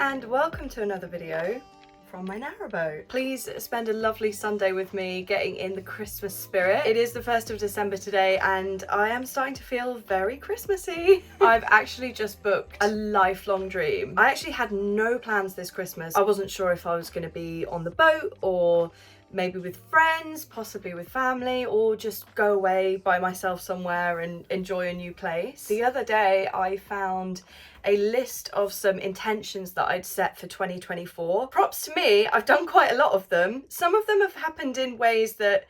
and welcome to another video from my narrowboat. Please spend a lovely Sunday with me getting in the Christmas spirit. It is the 1st of December today and I am starting to feel very Christmassy. I've actually just booked a lifelong dream. I actually had no plans this Christmas. I wasn't sure if I was going to be on the boat or maybe with friends, possibly with family, or just go away by myself somewhere and enjoy a new place. The other day I found a list of some intentions that I'd set for 2024. Props to me, I've done quite a lot of them. Some of them have happened in ways that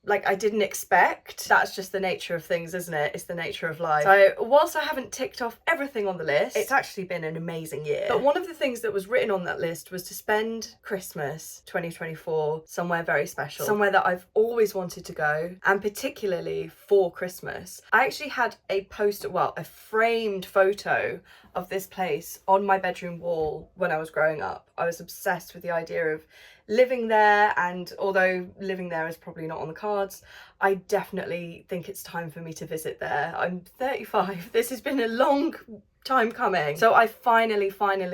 I didn't expect. That's just the nature of things, isn't it? It's the nature of life. So whilst I haven't ticked off everything on the list, it's actually been an amazing year. But one of the things that was written on that list was to spend Christmas 2024 somewhere very special, somewhere that I've always wanted to go, and particularly for Christmas. I actually had a poster, well, a framed photo of this place on my bedroom wall when I was growing up. I was obsessed with the idea of living there, and although living there is probably not on the cards, I definitely think it's time for me to visit there. I'm 35. This has been a long time coming. So I finally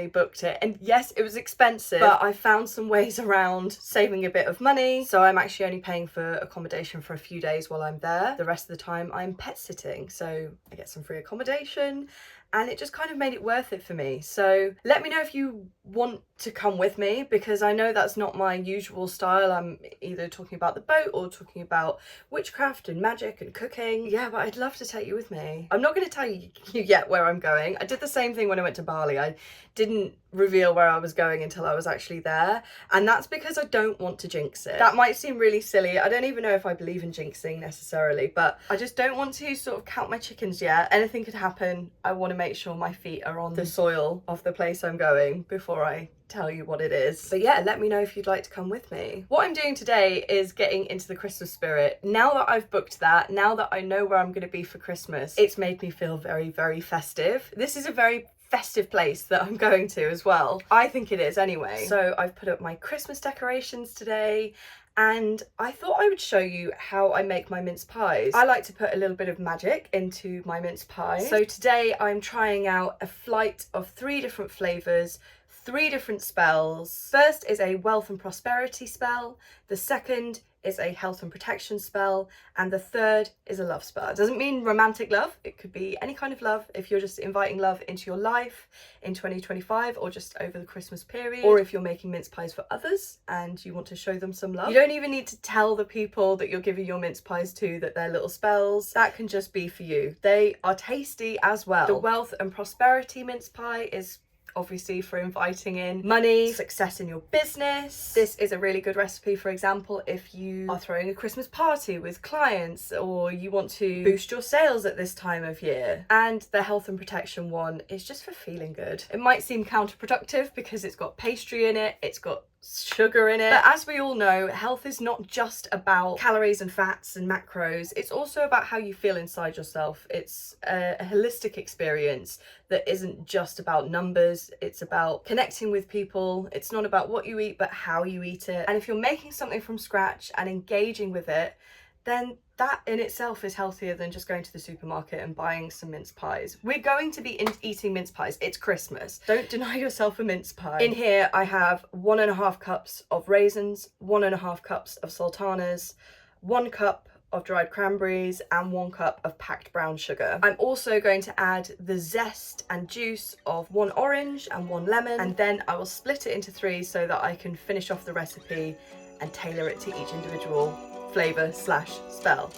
booked it. And yes, it was expensive, but I found some ways around saving a bit of money. So I'm actually only paying for accommodation for a few days while I'm there. The rest of the time I'm pet sitting. So I get some free accommodation. And it just kind of made it worth it for me. So let me know if you want to come with me, because I know that's not my usual style. I'm either talking about the boat or talking about witchcraft and magic and cooking. Yeah, but I'd love to take you with me. I'm not going to tell you yet where I'm going. I did the same thing when I went to Bali. I didn't reveal where I was going until I was actually there. And that's because I don't want to jinx it. That might seem really silly. I don't even know if I believe in jinxing necessarily, but I just don't want to sort of count my chickens yet. Anything could happen. I want to make sure my feet are on the soil of the place I'm going before I tell you what it is. But yeah, let me know if you'd like to come with me. What I'm doing today is getting into the Christmas spirit. Now that I've booked that, now that I know where I'm going to be for Christmas, it's made me feel very festive. This is a very festive place that I'm going to as well. I think it is anyway. So I've put up my Christmas decorations today, and I thought I would show you how I make my mince pies. I like to put a little bit of magic into my mince pie. So today I'm trying out a flight of 3 different flavours, 3 different spells. First is a wealth and prosperity spell. The second is a health and protection spell, and the third is a love spell. It doesn't mean romantic love. It could be any kind of love if you're just inviting love into your life in 2025 or just over the Christmas period, or if you're making mince pies for others and you want to show them some love. You don't even need to tell the people that you're giving your mince pies to that they're little spells. That can just be for you. They are tasty as well. The wealth and prosperity mince pie is obviously for inviting in money, success in your business. This is a really good recipe, for example, if you are throwing a Christmas party with clients or you want to boost your sales at this time of year. And the health and protection one is just for feeling good. It might seem counterproductive because it's got pastry in it, it's got sugar in it, but as we all know, health is not just about calories and fats and macros. It's also about how you feel inside yourself. It's a holistic experience that isn't just about numbers. It's about connecting with people. It's not about what you eat but how you eat it. And if you're making something from scratch and engaging with it, then that in itself is healthier than just going to the supermarket and buying some mince pies. We're going to be eating mince pies. It's Christmas. Don't deny yourself a mince pie. In here I have 1.5 cups of raisins, 1.5 cups of sultanas, 1 cup of dried cranberries, and 1 cup of packed brown sugar. I'm also going to add the zest and juice of 1 orange and 1 lemon, and then I will split it into 3 so that I can finish off the recipe and tailor it to each individual flavour / spell.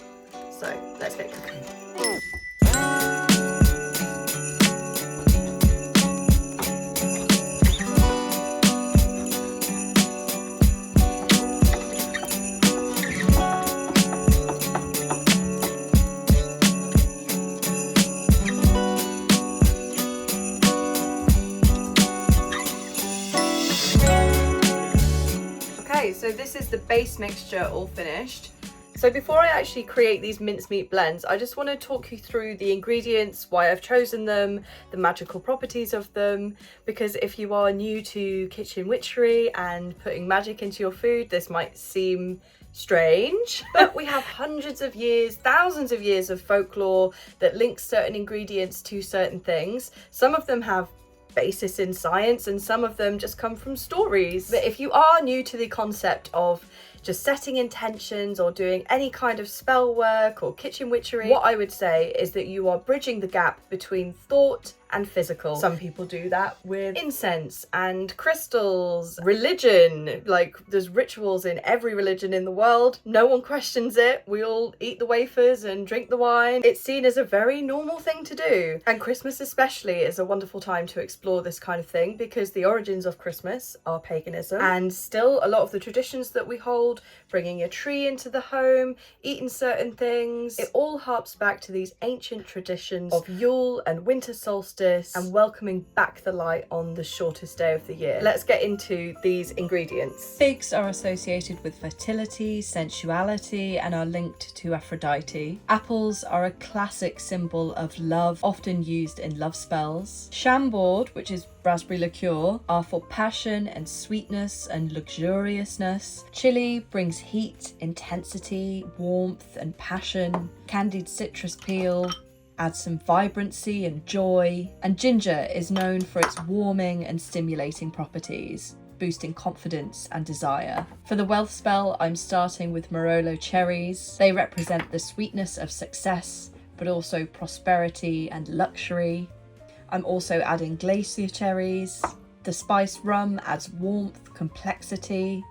So let's get cooking. Okay, so this is the base mixture all finished. So before I actually create these mincemeat blends, I just want to talk you through the ingredients, why I've chosen them, the magical properties of them, because if you are new to kitchen witchery and putting magic into your food, this might seem strange, but we have hundreds of years, thousands of years of folklore that links certain ingredients to certain things. Some of them have basis in science, and some of them just come from stories. But if you are new to the concept of just setting intentions or doing any kind of spell work or kitchen witchery, what I would say is that you are bridging the gap between thought and physical. Some people do that with incense and crystals, religion. Like, there's rituals in every religion in the world. No one questions it. We all eat the wafers and drink the wine. It's seen as a very normal thing to do. And Christmas especially is a wonderful time to explore this kind of thing, because the origins of Christmas are paganism, and still a lot of the traditions that we hold, bringing a tree into the home, eating certain things, it all harps back to these ancient traditions of Yule and winter solstice and welcoming back the light on the shortest day of the year. Let's get into these ingredients. Figs are associated with fertility, sensuality, and are linked to Aphrodite. Apples are a classic symbol of love, often used in love spells. Chambord, which is raspberry liqueur, are for passion and sweetness and luxuriousness. Chili brings heat, intensity, warmth, and passion. Candied citrus peel adds some vibrancy and joy. And ginger is known for its warming and stimulating properties, boosting confidence and desire. For the wealth spell, I'm starting with Merlot cherries. They represent the sweetness of success, but also prosperity and luxury. I'm also adding glacier cherries. The spiced rum adds warmth, complexity.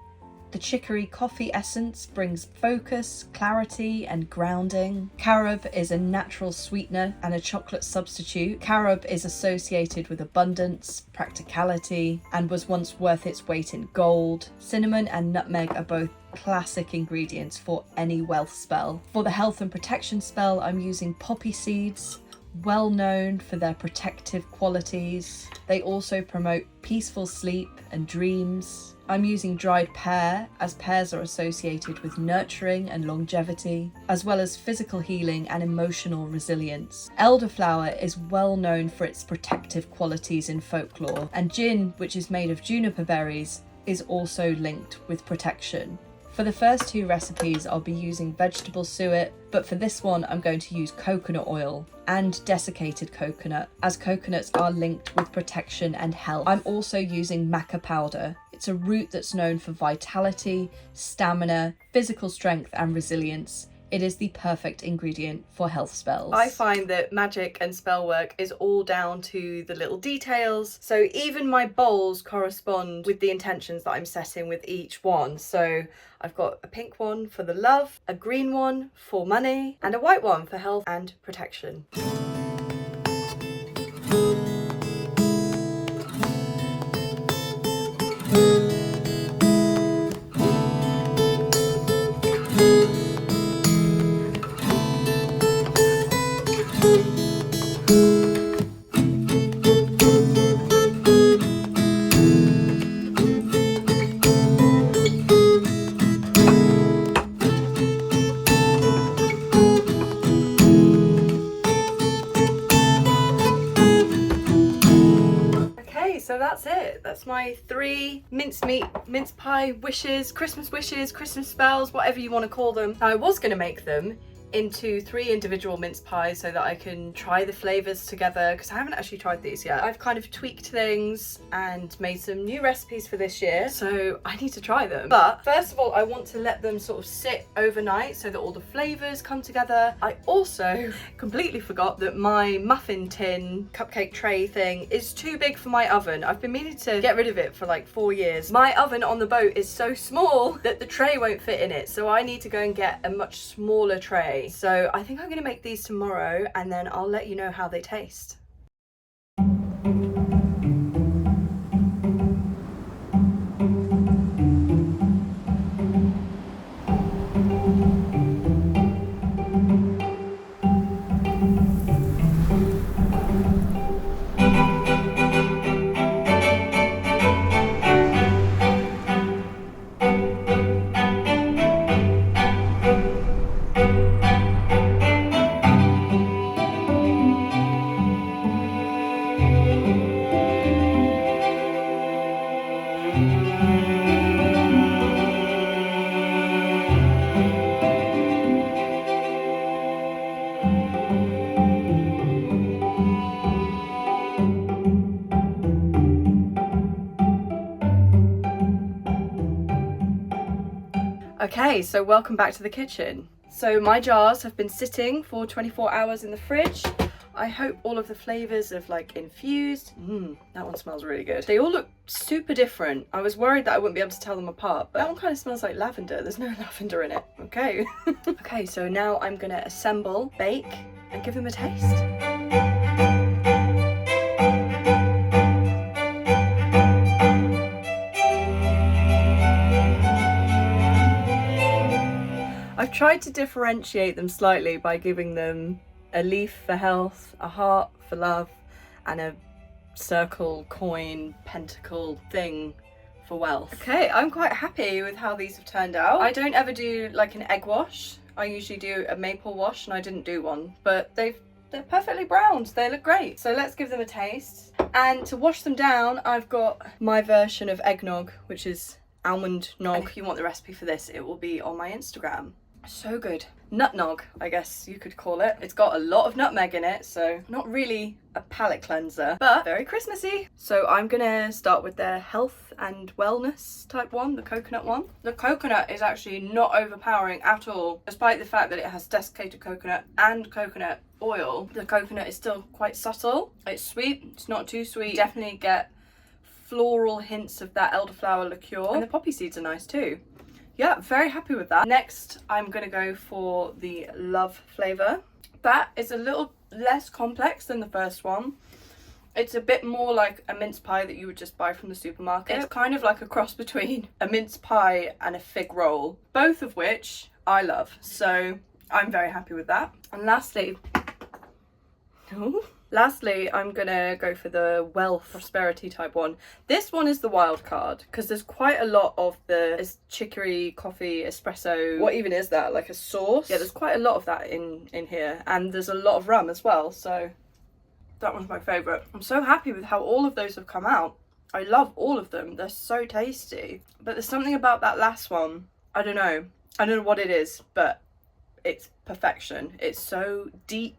The chicory coffee essence brings focus, clarity, and grounding. Carob is a natural sweetener and a chocolate substitute. Carob is associated with abundance, practicality, and was once worth its weight in gold. Cinnamon and nutmeg are both classic ingredients for any wealth spell. For the health and protection spell, I'm using poppy seeds, well known for their protective qualities. They also promote peaceful sleep and dreams. I'm using dried pear, as pears are associated with nurturing and longevity, as well as physical healing and emotional resilience. Elderflower is well known for its protective qualities in folklore, and gin, which is made of juniper berries, is also linked with protection. For the first two recipes, I'll be using vegetable suet, but for this one, I'm going to use coconut oil and desiccated coconut, as coconuts are linked with protection and health. I'm also using maca powder. It's a root that's known for vitality, stamina, physical strength, and resilience. It is the perfect ingredient for health spells. I find that magic and spell work is all down to the little details. So even my bowls correspond with the intentions that I'm setting with each one. So I've got a pink one for the love, a green one for money, and a white one for health and protection. So that's it. That's my 3 mince pie wishes, Christmas spells, whatever you want to call them. I was going to make them into 3 individual mince pies so that I can try the flavors together, because I haven't actually tried these yet. I've kind of tweaked things and made some new recipes for this year, so I need to try them. But first of all, I want to let them sort of sit overnight so that all the flavors come together. I also completely forgot that my muffin tin cupcake tray thing is too big for my oven. I've been meaning to get rid of it for like 4 years. My oven on the boat is so small that the tray won't fit in it, so I need to go and get a much smaller tray. So I think I'm going to make these tomorrow, and then I'll let you know how they taste. Okay, so welcome back to the kitchen. So my jars have been sitting for 24 hours in the fridge. I hope all of the flavours have like infused. That one smells really good. They all look super different. I was worried that I wouldn't be able to tell them apart, but that one kind of smells like lavender. There's no lavender in it. Okay. Okay, so now I'm gonna assemble, bake, and give them a taste. I've tried to differentiate them slightly by giving them a leaf for health, a heart for love, and a circle, coin, pentacle thing for wealth. Okay, I'm quite happy with how these have turned out. I don't ever do like an egg wash. I usually do a maple wash, and I didn't do one, but they're perfectly browned. They look great. So let's give them a taste. And to wash them down, I've got my version of eggnog, which is almond nog. And if you want the recipe for this, it will be on my Instagram. So good. Nutnog, I guess you could call it. It's got a lot of nutmeg in it, so not really a palate cleanser, but very Christmassy. So I'm gonna start with the health and wellness type one, the coconut one. The coconut is actually not overpowering at all, despite the fact that it has desiccated coconut and coconut oil. The coconut is still quite subtle. It's sweet, it's not too sweet. Definitely get floral hints of that elderflower liqueur, and the poppy seeds are nice too. Yeah, very happy with that. Next, I'm gonna go for the love flavour. That is a little less complex than the first one. It's a bit more like a mince pie that you would just buy from the supermarket. It's kind of like a cross between a mince pie and a fig roll, both of which I love. So I'm very happy with that. And lastly, I'm gonna go for the wealth prosperity type one. This one is the wild card because there's quite a lot of the chicory, coffee, espresso. What even is that? Like a sauce? Yeah, there's quite a lot of that in here, and there's a lot of rum as well. So that one's my favourite. I'm so happy with how all of those have come out. I love all of them. They're so tasty. But there's something about that last one. I don't know what it is, but it's perfection. It's so deep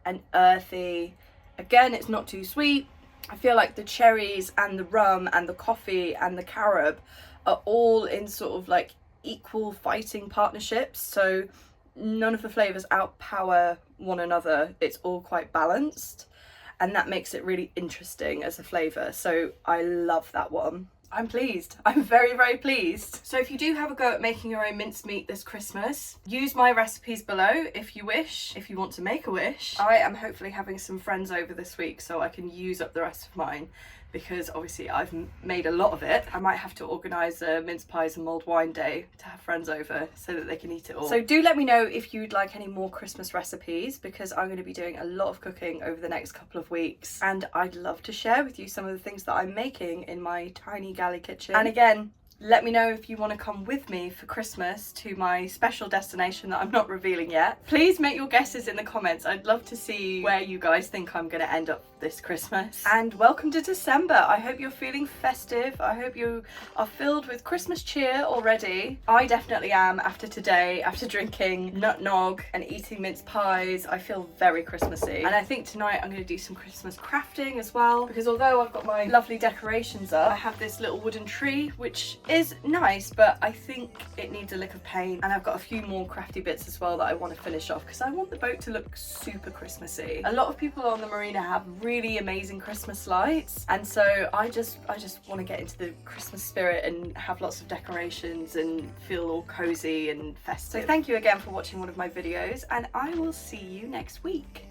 and earthy. Again, it's not too sweet. I feel like the cherries and the rum and the coffee and the carob are all in sort of like equal fighting partnerships. So none of the flavours outpower one another. It's all quite balanced, and that makes it really interesting as a flavour. So I love that one. I'm pleased. I'm very, very pleased. So if you do have a go at making your own mincemeat this Christmas, use my recipes below if you wish, if you want to make a wish. I am hopefully having some friends over this week so I can use up the rest of mine, because obviously I've made a lot of it. I might have to organise a mince pies and mulled wine day to have friends over so that they can eat it all. So do let me know if you'd like any more Christmas recipes, because I'm going to be doing a lot of cooking over the next couple of weeks, and I'd love to share with you some of the things that I'm making in my tiny galley kitchen. And again, let me know if you want to come with me for Christmas to my special destination that I'm not revealing yet. Please make your guesses in the comments. I'd love to see where you guys think I'm going to end up this Christmas. And welcome to December. I hope you're feeling festive. I hope you are filled with Christmas cheer already. I definitely am after today, after drinking nutnog and eating mince pies. I feel very Christmassy. And I think tonight I'm going to do some Christmas crafting as well, because although I've got my lovely decorations up, I have this little wooden tree, which is nice, but I think it needs a lick of paint. And I've got a few more crafty bits as well that I want to finish off, because I want the boat to look super Christmassy. A lot of people on the marina have really amazing Christmas lights, and so I just want to get into the Christmas spirit and have lots of decorations and feel all cozy and festive. So thank you again for watching one of my videos, and I will see you next week.